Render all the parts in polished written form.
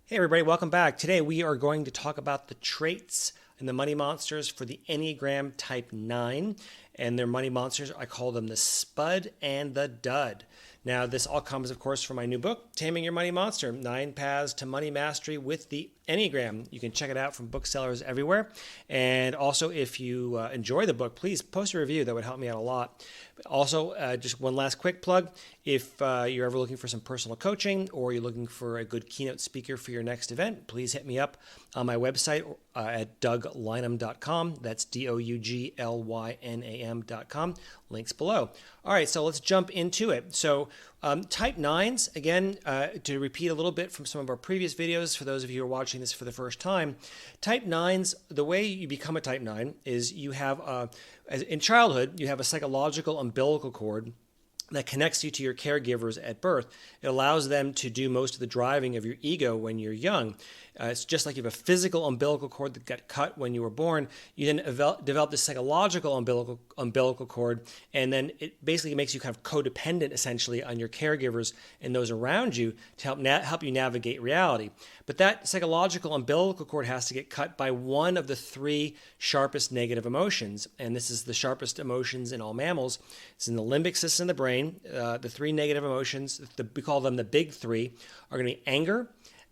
Hey everybody, welcome back. Today we are going to talk about the traits and the money monsters for the Enneagram Type 9. And their money monsters, I call them the Spud and the Dud. Now this all comes, of course, from my new book, Taming Your Money Monster, 9 Paths to Money Mastery with the Enneagram. You can check it out from booksellers everywhere. And also, if you enjoy the book, please post a review. That would help me out a lot. Also, just one last quick plug. If you're ever looking for some personal coaching or you're looking for a good keynote speaker for your next event, please hit me up on my website at douglam.com. That's DOUGLYNAM.com. Links below. All right, so let's jump into it. So type 9s, again, to repeat a little bit from some of our previous videos, for those of you who are watching this for the first time, type 9s, the way you become a type 9 is you have, in childhood, you have a psychological umbilical cord that connects you to your caregivers at birth. It allows them to do most of the driving of your ego when you're young. It's just like you have a physical umbilical cord that got cut when you were born. You then develop this psychological umbilical cord, and then it basically makes you kind of codependent, essentially, on your caregivers and those around you to help you navigate reality. But that psychological umbilical cord has to get cut by one of the 3 sharpest negative emotions, and this is the sharpest emotions in all mammals. It's in the limbic system of the brain. The 3 negative emotions, we call them the big 3, are going to be anger,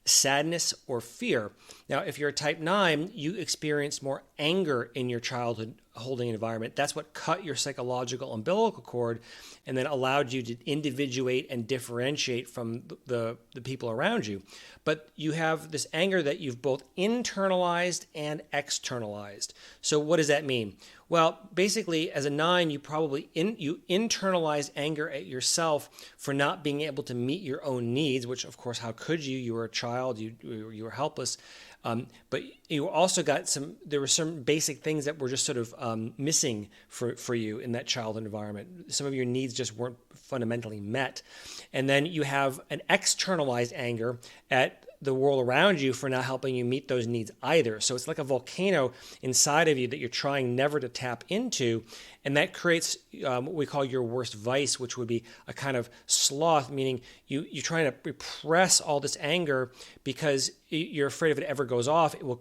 sadness, or fear. Now, if you're a type 9, you experience more anger in your childhood holding environment. That's what cut your psychological umbilical cord and then allowed you to individuate and differentiate from the people around you. But you have this anger that you've both internalized and externalized. So what does that mean? Well, basically, as a 9, you probably you internalize anger at yourself for not being able to meet your own needs, which, of course, how could you? You were a child, you were helpless. But you also got there were some basic things that were just sort of missing for you in that childhood environment. Some of your needs just weren't fundamentally met. And then you have an externalized anger at the world around you for not helping you meet those needs either. So it's like a volcano inside of you that you're trying never to tap into. And that creates what we call your worst vice, which would be a kind of sloth, meaning you're trying to repress all this anger because you're afraid if it ever goes off, it will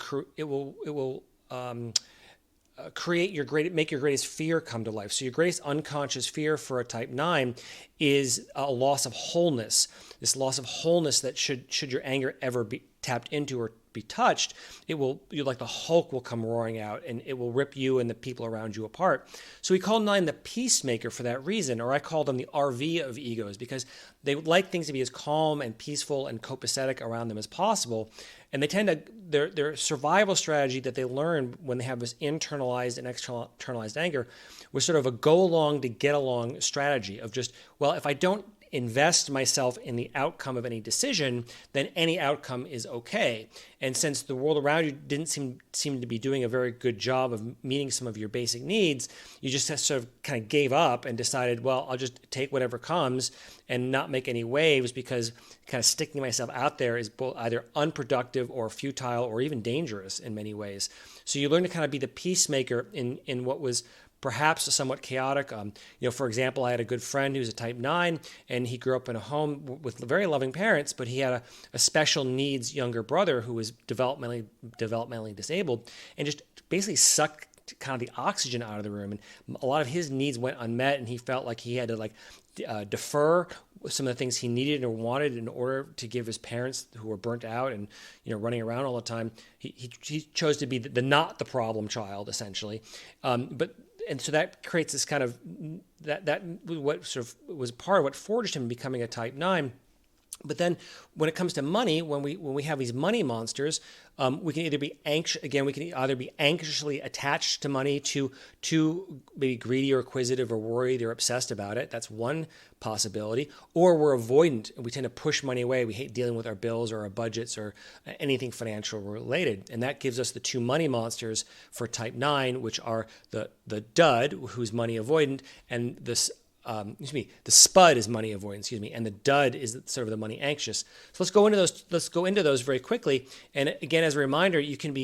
make your greatest fear come to life. So your greatest unconscious fear for a type 9 is a loss of wholeness. This loss of wholeness that should your anger ever be tapped into or be touched, you like the Hulk will come roaring out and it will rip you and the people around you apart. So we call 9 the Peacemaker for that reason, or I call them the RV of egos, because they would like things to be as calm and peaceful and copacetic around them as possible. And they tend to, their survival strategy that they learn when they have this internalized and externalized anger was sort of a go along to get along strategy of just, well, if I don't invest myself in the outcome of any decision, then any outcome is okay. And since the world around you didn't seem to be doing a very good job of meeting some of your basic needs, you just sort of kind of gave up and decided, well, I'll just take whatever comes and not make any waves, because kind of sticking myself out there is both either unproductive or futile or even dangerous in many ways. So you learn to kind of be the peacemaker in what was perhaps somewhat chaotic. For example, I had a good friend who's a type 9, and he grew up in a home with very loving parents, but he had a special needs younger brother who was developmentally disabled, and just basically sucked kind of the oxygen out of the room. And a lot of his needs went unmet, and he felt like he had to defer some of the things he needed or wanted in order to give his parents, who were burnt out and running around all the time. He chose to be the not the problem child, essentially. And so that creates this kind of that what sort of was part of what forged him becoming a type 9. But then when it comes to money, when we have these money monsters, we can either be anxious. Again, we can either be anxiously attached to money, to maybe greedy or acquisitive or worried or obsessed about it. That's one possibility. Or we're avoidant and we tend to push money away. We hate dealing with our bills or our budgets or anything financial related. And that gives us the 2 money monsters for type 9, which are the dud, who's money avoidant, and the Spud is money avoidance, and the dud is sort of the money anxious. So let's go into those very quickly. And again, as a reminder, you can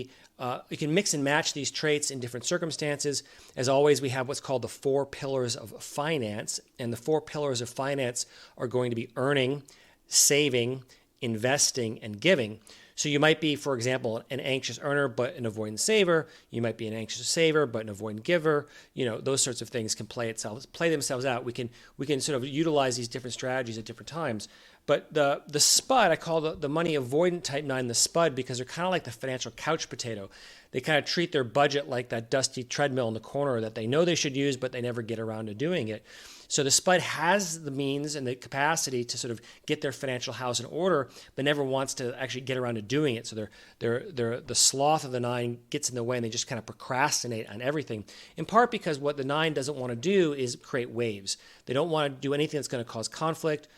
mix and match these traits in different circumstances. As always, we have what's called the 4 pillars of finance, and the 4 pillars of finance are going to be earning, saving, investing, and giving. So you might be, for example, an anxious earner but an avoidant saver. You might be an anxious saver but an avoidant giver. Those sorts of things can play themselves out. We can sort of utilize these different strategies at different times. But the Spud, I call the money avoidant type 9 the Spud, because they're kind of like the financial couch potato. They kind of treat their budget like that dusty treadmill in the corner that they know they should use, but they never get around to doing it. So the Spud has the means and the capacity to sort of get their financial house in order, but never wants to actually get around to doing it. So the Sloth of the 9 gets in the way, and they just kind of procrastinate on everything, in part because what the 9 doesn't want to do is create waves. They don't want to do anything that's going to cause conflict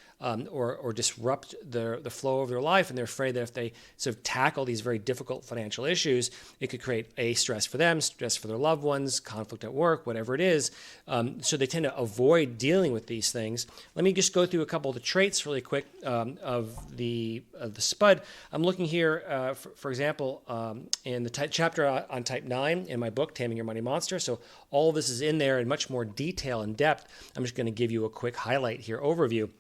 or disrupt the flow of their life, and they're afraid that if they sort of tackle these very difficult financial issues, it could create stress for them, stress for their loved ones, conflict at work, whatever it is. So they tend to avoid dealing with these things. Let me just go through a couple of the traits really quick of the Spud. I'm looking here, for example, in the chapter on Type 9 in my book, Taming Your Money Monster. So all of this is in there in much more detail and depth. I'm just going to give you a quick highlight here, overview.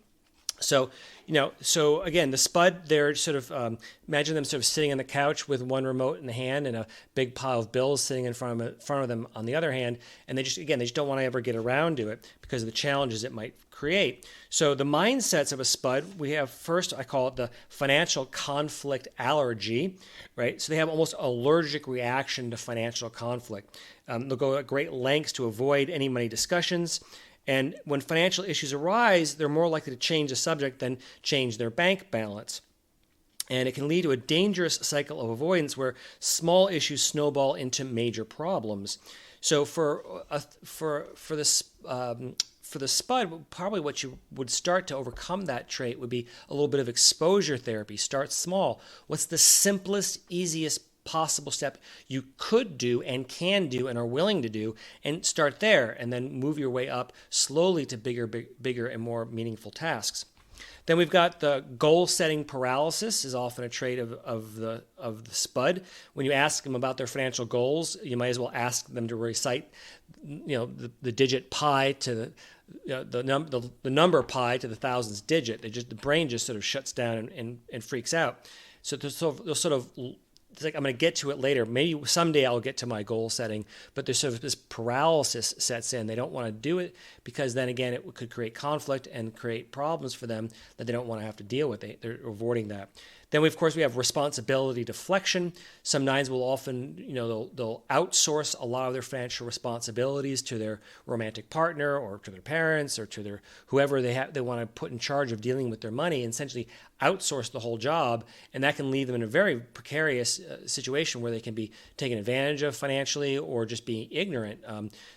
So again, the Spud, they're sort of, imagine them sort of sitting on the couch with one remote in the hand and a big pile of bills sitting in front of them on the other hand. And they just don't want to ever get around to it because of the challenges it might create. So the mindsets of a Spud, we have first, I call it the financial conflict allergy, right? So they have almost allergic reaction to financial conflict. They'll go at great lengths to avoid any money discussions. And when financial issues arise, they're more likely to change the subject than change their bank balance. And it can lead to a dangerous cycle of avoidance where small issues snowball into major problems. So for the Spud, probably what you would start to overcome that trait would be a little bit of exposure therapy. Start small. What's the simplest, easiest possible step you could do and can do and are willing to do, and start there, and then move your way up slowly to bigger and more meaningful tasks. Then we've got the goal-setting paralysis, is often a trait of the Spud. When you ask them about their financial goals, you might as well ask them to recite, the digit pi to the number pi to the thousandths digit. The brain just sort of shuts down and freaks out. So they'll sort of, it's like, I'm going to get to it later. Maybe someday I'll get to my goal setting, but there's sort of this paralysis sets in. They don't want to do it because then again, it could create conflict and create problems for them that they don't want to have to deal with. They're avoiding that. Then, of course, we have responsibility deflection. Some 9s will often, they'll outsource a lot of their financial responsibilities to their romantic partner or to their parents or to their whoever they want to put in charge of dealing with their money, and essentially outsource the whole job. And that can leave them in a very precarious situation where they can be taken advantage of financially or just being ignorant.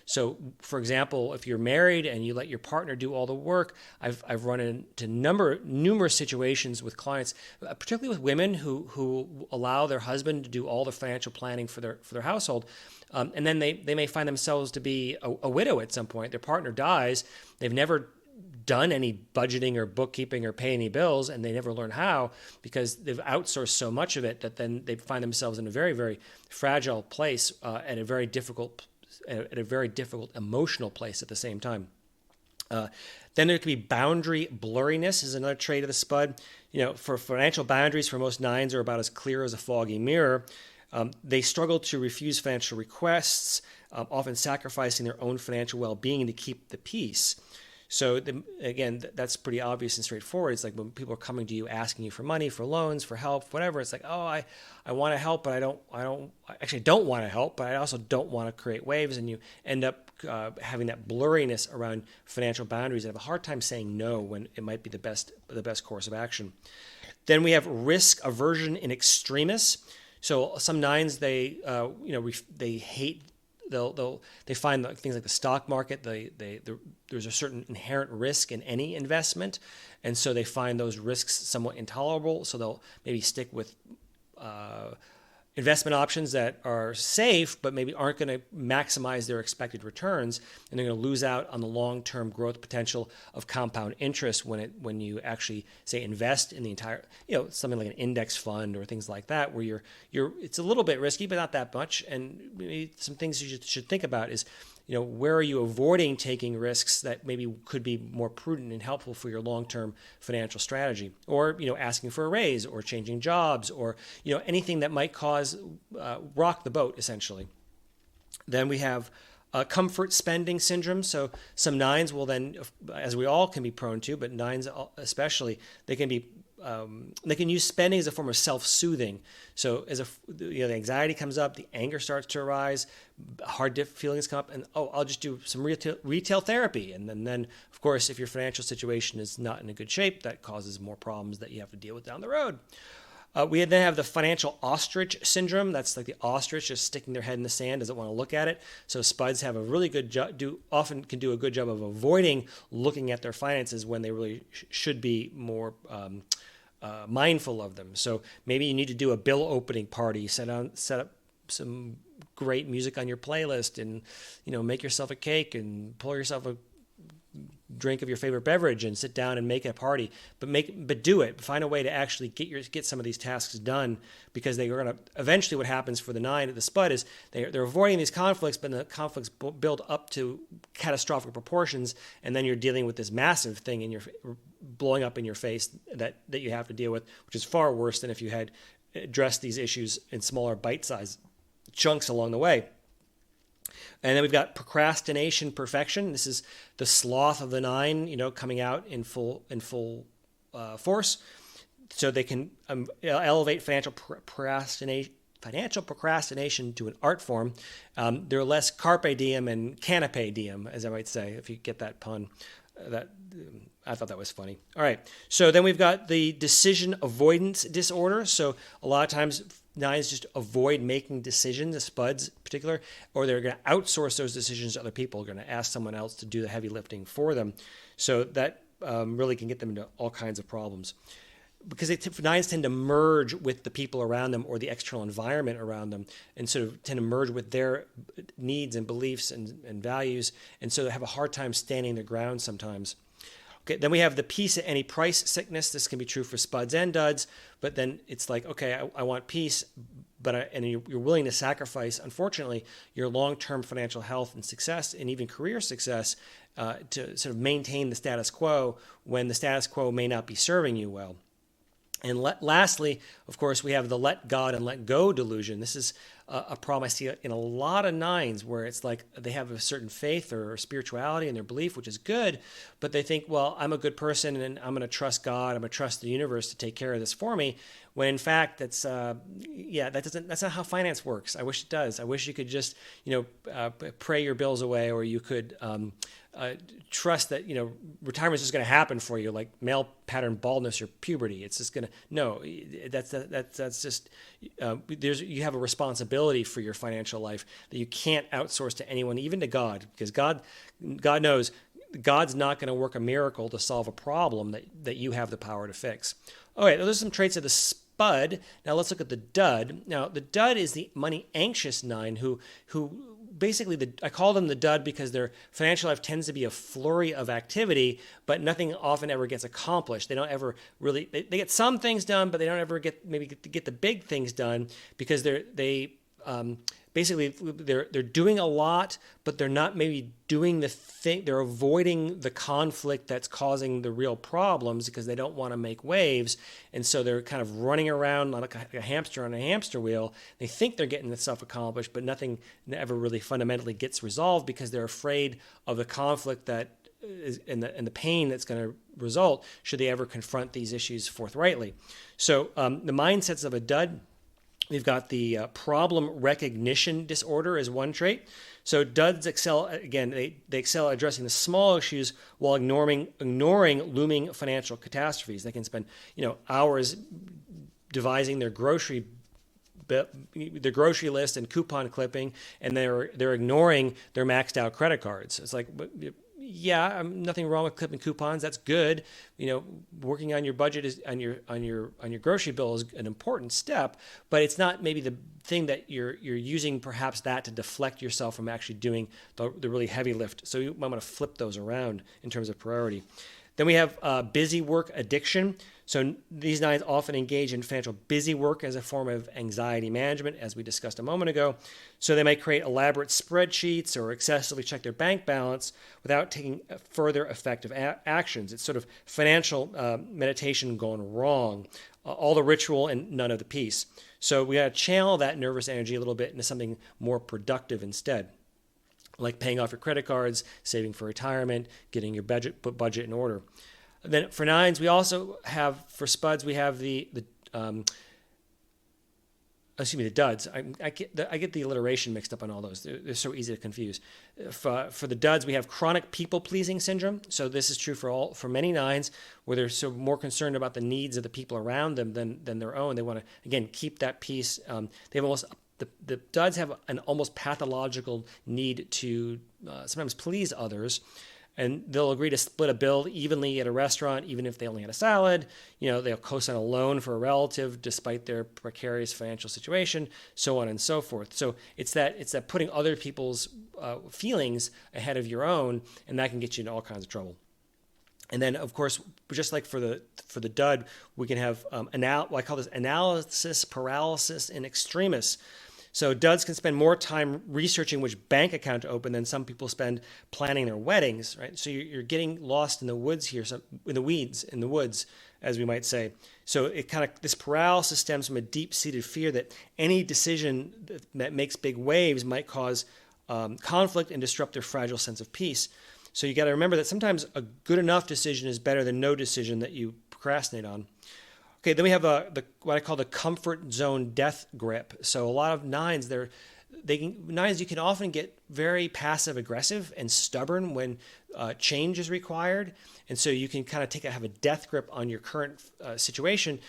So, for example, if you're married and you let your partner do all the work, I've run into numerous situations with clients, particularly with women who allow their husband to do all the financial planning for their household, and then they may find themselves to be a widow at some point. Their partner dies. They've never done any budgeting or bookkeeping or pay any bills, and they never learn how because they've outsourced so much of it that then they find themselves in a very, very fragile place at a very difficult emotional place at the same time. Then there could be boundary blurriness is another trait of the Spud. For financial boundaries, for most 9s are about as clear as a foggy mirror. They struggle to refuse financial requests, often sacrificing their own financial well-being to keep the peace. So again, that's pretty obvious and straightforward. It's like when people are coming to you asking you for money, for loans, for help, whatever. It's like, I want to help, but I don't want to help, but I also don't want to create waves, and you end up having that blurriness around financial boundaries and have a hard time saying no when it might be the best course of action. Then we have risk aversion in extremis. So some 9s they hate. They find things like the stock market. There's a certain inherent risk in any investment, and so they find those risks somewhat intolerable. So they'll maybe stick with investment options that are safe, but maybe aren't going to maximize their expected returns, and they're going to lose out on the long-term growth potential of compound interest when you actually say invest in the entire, something like an index fund or things like that, where it's a little bit risky, but not that much. And maybe some things you should think about is where are you avoiding taking risks that maybe could be more prudent and helpful for your long-term financial strategy, or asking for a raise, or changing jobs, or anything that might cause rock the boat essentially. Then we have comfort spending syndrome. So some nines will then, as we all can be prone to, but nines especially, they can use spending as a form of self-soothing. So as the anxiety comes up, the anger starts to arise, hard feelings come up, and I'll just do some retail therapy. And then of course, if your financial situation is not in a good shape, that causes more problems that you have to deal with down the road. We then have the financial ostrich syndrome. That's like the ostrich just sticking their head in the sand, doesn't want to look at it. So spuds have a really good job, often can do a good job of avoiding looking at their finances when they really should be more mindful of them. So maybe you need to do a bill opening party, set up some great music on your playlist, and make yourself a cake and pour yourself a drink of your favorite beverage and sit down and make it a party, but do it. Find a way to actually get some of these tasks done, because they're going to eventually, what happens for the nine at the spud is they're avoiding these conflicts, but the conflicts build up to catastrophic proportions, and then you're dealing with this massive thing blowing up in your face that you have to deal with, which is far worse than if you had addressed these issues in smaller bite-sized chunks along the way. And then we've got procrastination perfection. This is the sloth of the nine, coming out in full force. So they can elevate financial procrastination to an art form. They're less carpe diem and canapé diem, as I might say, if you get that pun. I thought that was funny. All right. So then we've got the decision avoidance disorder. So a lot of times nines just avoid making decisions, the spuds in particular, or they're going to outsource those decisions to other people. They're going to ask someone else to do the heavy lifting for them. So that really can get them into all kinds of problems. Because nines tend to merge with the people around them or the external environment around them, and sort of tend to merge with their needs and beliefs and values, and so they have a hard time standing their ground sometimes. Okay, then we have the peace at any price sickness. This can be true for spuds and duds, but then it's like, okay, I want peace, and you're willing to sacrifice, unfortunately, your long-term financial health and success, and even career success, to sort of maintain the status quo when the status quo may not be serving you well. And lastly, of course, we have the let God and let go delusion. This is a problem I see in a lot of nines, where it's like they have a certain faith or spirituality in their belief, which is good, but they think, well, I'm a good person and I'm going to trust God, I'm going to trust the universe to take care of this for me. When in fact, that's not how finance works. I wish it does. I wish you could just, pray your bills away, or you could trust that retirement is just going to happen for you, like male pattern baldness or puberty. It's just going to that's just you have a responsibility for your financial life that you can't outsource to anyone, even to God, because God knows God's not going to work a miracle to solve a problem that you have the power to fix. Okay, those are some traits of the spud. Now let's look at the dud. Now the dud is the money anxious nine who basically, I call them the dud because their financial life tends to be a flurry of activity, but nothing often ever gets accomplished. They don't ever really, they get some things done, but they don't ever get the big things done, because basically they're doing a lot, but they're not maybe doing the thing. They're avoiding the conflict that's causing the real problems because they don't want to make waves, and so they're kind of running around like a hamster on a hamster wheel. They think they're getting the stuff accomplished, but nothing ever really fundamentally gets resolved because they're afraid of the conflict that is, and the pain that's going to result should they ever confront these issues forthrightly. So the mindsets of a dud. We've got the problem recognition disorder as one trait. So duds excel, again, they excel at addressing the small issues while ignoring looming financial catastrophes. They can spend hours devising their grocery list and coupon clipping, and they're ignoring their maxed out credit cards. It's like, yeah, nothing wrong with clipping coupons. That's good. Working on your budget is on your grocery bill is an important step, but it's not maybe the thing that you're using perhaps that to deflect yourself from actually doing the really heavy lift. So I'm going to flip those around in terms of priority. Then we have busy work addiction. So these nines often engage in financial busy work as a form of anxiety management, as we discussed a moment ago. So they might create elaborate spreadsheets or excessively check their bank balance without taking further effective actions. It's sort of financial meditation gone wrong. All the ritual and none of the peace. So we got to channel that nervous energy a little bit into something more productive instead, like paying off your credit cards, saving for retirement, getting your budget in order. Then for nines, we also have, for spuds, we have the duds. I get the alliteration mixed up on all those. They're so easy to confuse. For the duds, we have chronic people-pleasing syndrome. So this is true for many nines, where they're so more concerned about the needs of the people around them than their own. They want to, again, keep that peace. They have almost the duds have an almost pathological need to sometimes please others. And they'll agree to split a bill evenly at a restaurant, even if they only had a salad. They'll co-sign a loan for a relative despite their precarious financial situation, so on and so forth. So it's that putting other people's feelings ahead of your own, and that can get you into all kinds of trouble. And then, of course, just like for the dud, we can have I call this analysis paralysis in extremis. So duds can spend more time researching which bank account to open than some people spend planning their weddings, right? So you're getting lost in the woods here, in the woods, as we might say. So this paralysis stems from a deep-seated fear that any decision that makes big waves might cause conflict and disrupt their fragile sense of peace. So you got to remember that sometimes a good enough decision is better than no decision that you procrastinate on. Okay, then we have what I call the comfort zone death grip. So a lot of nines, nines, you can often get very passive aggressive and stubborn when change is required, and so you can kind of have a death grip on your current situation,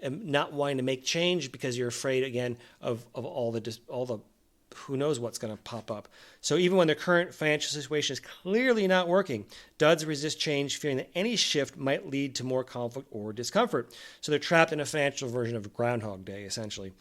and not wanting to make change because you're afraid again of all the who knows what's going to pop up. So even when their current financial situation is clearly not working, duds resist change, fearing that any shift might lead to more conflict or discomfort. So they're trapped in a financial version of Groundhog Day, essentially.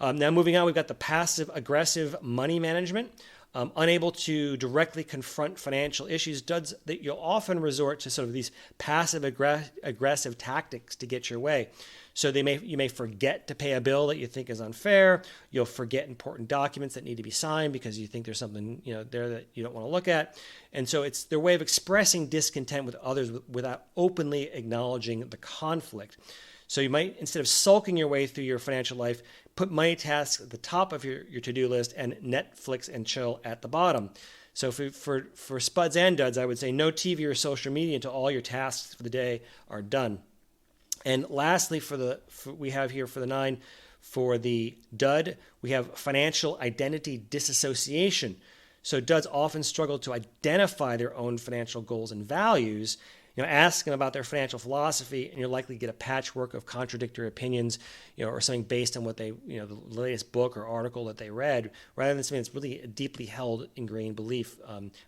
Now moving on, we've got the passive-aggressive money management. Unable to directly confront financial issues, duds, that you'll often resort to sort of these passive-aggressive tactics to get your way. So you may forget to pay a bill that you think is unfair. You'll forget important documents that need to be signed because you think there's something there that you don't want to look at. And so it's their way of expressing discontent with others without openly acknowledging the conflict. So you might, instead of sulking your way through your financial life, put money tasks at the top of your to-do list and Netflix and chill at the bottom. So for spuds and duds, I would say no TV or social media until all your tasks for the day are done. And lastly, we have here for the nine, for the dud, we have financial identity disassociation. So duds often struggle to identify their own financial goals and values. Ask them about their financial philosophy, and you're likely to get a patchwork of contradictory opinions, or something based on what they, the latest book or article that they read, rather than something that's really a deeply held, ingrained belief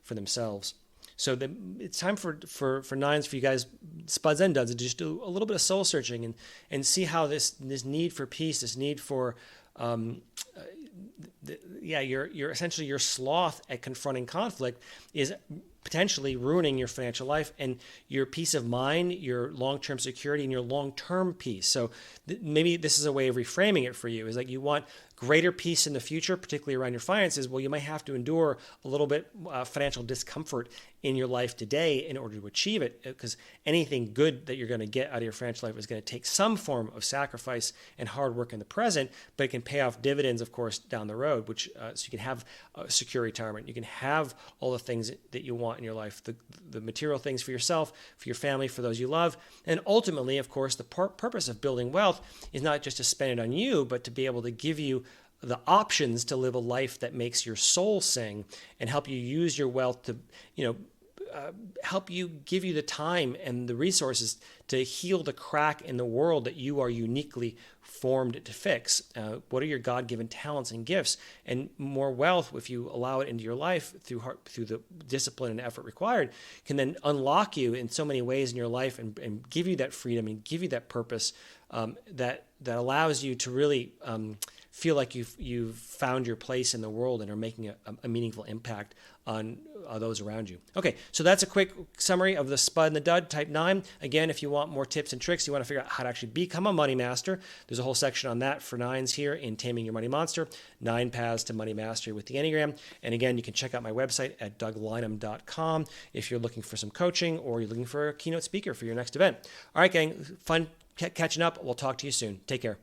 for themselves. So it's time for nines, for you guys, spuds and duds, to just do a little bit of soul searching and see how this need for peace, this need for you're essentially your sloth at confronting conflict is potentially ruining your financial life and your peace of mind, your long-term security, and your long-term peace. So maybe this is a way of reframing it for you, is like you want greater peace in the future, particularly around your finances. Well, you might have to endure a little bit financial discomfort in your life today in order to achieve it, because anything good that you're going to get out of your financial life is going to take some form of sacrifice and hard work in the present, but it can pay off dividends, of course, down the road, which so you can have a secure retirement. You can have all the things that you want in your life, the material things for yourself, for your family, for those you love. And ultimately, of course, the purpose of building wealth is not just to spend it on you, but to be able to give you the options to live a life that makes your soul sing and help you use your wealth to, help you, give you the time and the resources to heal the crack in the world that you are uniquely formed to fix. What are your God-given talents and gifts? And more wealth, if you allow it into your life through the discipline and effort required, can then unlock you in so many ways in your life and give you that freedom and give you that purpose that allows you to really feel like you've found your place in the world and are making a meaningful impact on those around you. Okay, so that's a quick summary of the Spud and the Dud, type 9. Again, if you want more tips and tricks, you want to figure out how to actually become a money master, there's a whole section on that for 9s here in Taming Your Money Monster, 9 Paths to Money Mastery with the Enneagram. And again, you can check out my website at douglam.com if you're looking for some coaching or you're looking for a keynote speaker for your next event. All right, gang, fun catching up. We'll talk to you soon. Take care.